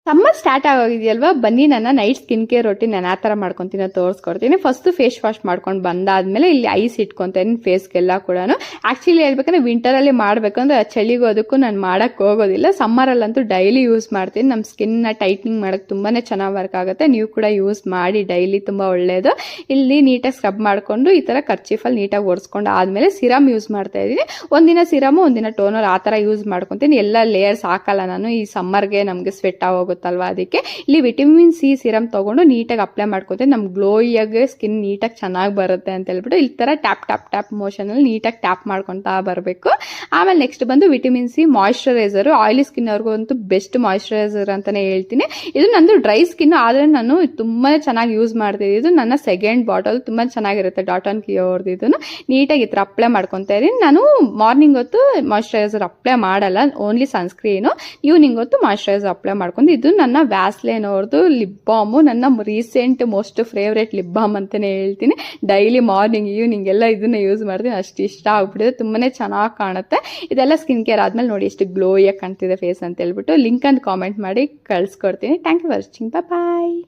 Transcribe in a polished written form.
Summer start ಆಗೋಗಿದೆಯಲ್ವಾ, ಬನ್ನಿ ನನ್ನ night skin care routine ನಾನು ಆ ಥರ ಮಾಡ್ಕೊತೀನಿ ತೋರಿಸ್ಕೊಡ್ತೀನಿ. ಫಸ್ಟ್ ಫೇಸ್ ವಾಶ್ ಮಾಡ್ಕೊಂಡು ಬಂದಾದ್ಮೇಲೆ ಇಲ್ಲಿ ಐಸ್ ಇಟ್ಕೊತೀನಿ ಫೇಸ್ಗೆಲ್ಲ ಕೂಡ. ಆ್ಯಕ್ಚುಲಿ ಹೇಳ್ಬೇಕಂದ್ರೆ ವಿಂಟರಲ್ಲಿ ಮಾಡಬೇಕಂದ್ರೆ ಚಳಿಗೂ ಅದಕ್ಕೂ ನಾನು ಮಾಡೋಕ್ಕೆ ಹೋಗೋದಿಲ್ಲ. ಸಮ್ಮರಲ್ಲಂತೂ ಡೈಲಿ ಯೂಸ್ ಮಾಡ್ತೀನಿ. ನಮ್ಮ ಸ್ಕಿನ್ನ ಟೈಟ್ನಿಂಗ್ ಮಾಡೋಕ್ಕೆ ತುಂಬಾ ಚೆನ್ನಾಗಿ ವರ್ಕ್ ಆಗುತ್ತೆ. ನೀವು ಕೂಡ ಯೂಸ್ ಮಾಡಿ ಡೈಲಿ, ತುಂಬ ಒಳ್ಳೆಯದು. ಇಲ್ಲಿ ನೀಟಾಗಿ ಸ್ಕ್ರಬ್ ಮಾಡಿಕೊಂಡು ಈ ಥರ ಕರ್ಚೀಫಲ್ಲಿ ನೀಟಾಗಿ ಒರೆಸ್ಕೊಂಡು ಆದಮೇಲೆ ಸಿರಮ್ ಯೂಸ್ ಮಾಡ್ತಾ ಇದ್ದೀನಿ. ಒಂದಿನ ಸಿರಮು ಒಂದಿನ ಟೋನರ್ ಆ ಥರ ಯೂಸ್ ಮಾಡ್ಕೊತೀನಿ. ಎಲ್ಲ ಲೇಯರ್ಸ್ ಹಾಕಲ್ಲ ನಾನು, ಈ ಸಮ್ಮರ್ಗೆ ನಮಗೆ ಸ್ವೆಟ್ ಆಗೋಗುತ್ತೆ ಅಲ್ವಾ, ಅದಕ್ಕೆ ಇಲ್ಲಿ ವಿಟಮಿನ್ ಸಿ ಸಿರಮ್ ತಗೊಂಡು ನೀಟಾಗಿ ಅಪ್ಲೈ ಮಾಡ್ಕೊತೀನಿ. ನಮ್ಗೆ ಗ್ಲೋಯಾಗಿ ಸ್ಕಿನ್ ನೀಟಾಗಿ ಚೆನ್ನಾಗಿ ಬರುತ್ತೆ ಅಂತ ಹೇಳ್ಬಿಟ್ಟು ಈ ಥರ ಟ್ಯಾಪ್ ಟ್ಯಾಪ್ ಟ್ಯಾಪ್ ಮೋಷನಲ್ಲಿ ನೀಟಾಗಿ ಟ್ಯಾಪ್ ಮಾಡ್ಕೊತಾ ಬರಬೇಕು. ಆಮೇಲೆ ನೆಕ್ಸ್ಟ್ ಬಂದು vitamin C moisturiser. Oily skin ಅವ್ರಿಗಂತೂ ಬೆಸ್ಟ್ ಮಾಯಿಶ್ಚರೈಸರ್ ಅಂತಾನೆ ಹೇಳ್ತೀನಿ. ಇದು ನಂದು ಡ್ರೈ ಸ್ಕಿನ್, ಆದರೆ ನಾನು ತುಂಬಾ ಚೆನ್ನಾಗಿ ಯೂಸ್ ಮಾಡ್ತಿದ್ದೆ. ಇದು ನನ್ನ ಸೆಕೆಂಡ್ ಬಾಟಲ್, ತುಂಬಾ ಚೆನ್ನಾಗಿರುತ್ತೆ. ಡಾಟ್ ಆನ್ ಕಿಯೋ ಅವ್ರದ್ದು. ಇದನ್ನು ನೀಟಾಗಿ ಈ ಥರ ಅಪ್ಲೈ ಮಾಡ್ಕೊತಾ ಇದ್ದೀನಿ. ನಾನು ಮಾರ್ನಿಂಗ್ ಹೊತ್ತು ಮಾಯಿಶ್ಚರೈಸರ್ ಅಪ್ಲೈ ಮಾಡಲ್ಲ, ಓನ್ಲಿ ಸನ್ಸ್ಕ್ರೀನು. ಈವ್ನಿಂಗ್ ಹೊತ್ತು ಮಾಯಿಶ್ಚರೈಸರ್ ಅಪ್ಲೈ ಮಾಡ್ಕೊಂಡು, ಇದು ನನ್ನ ವ್ಯಾಸ್ಲೈನ್ ಅವ್ರದ್ದು ಲಿಪ್ ಬಾಮು, ನನ್ನ recent most favourite lip balm ಅಂತಲೇ ಹೇಳ್ತೀನಿ. ಡೈಲಿ ಮಾರ್ನಿಂಗ್ ಈವ್ನಿಂಗ್ ಎಲ್ಲ ಇದನ್ನ ಯೂಸ್ ಮಾಡ್ತೀನಿ. ಅಷ್ಟು ಇಷ್ಟ ಆಗ್ಬಿಟ್ಟಿದೆ, ತುಂಬಾ ಚೆನ್ನಾಗಿ ಕಾಣುತ್ತೆ. ಇದೆಲ್ಲ ಸ್ಕಿನ್ ಕೇರ್ ಆದ್ಮೇಲೆ ನೋಡಿ ಎಷ್ಟು ಗ್ಲೋಯಾಗಿ ಕಾಣ್ತಿದೆ ಫೇಸ್ ಅಂತ ಹೇಳ್ಬಿಟ್ಟು ಲಿಂಕ್ ಅಂತ ಕಾಮೆಂಟ್ ಮಾಡಿ ಕಳಿಸ್ಕೊಡ್ತೀನಿ. Thank you for watching, bye.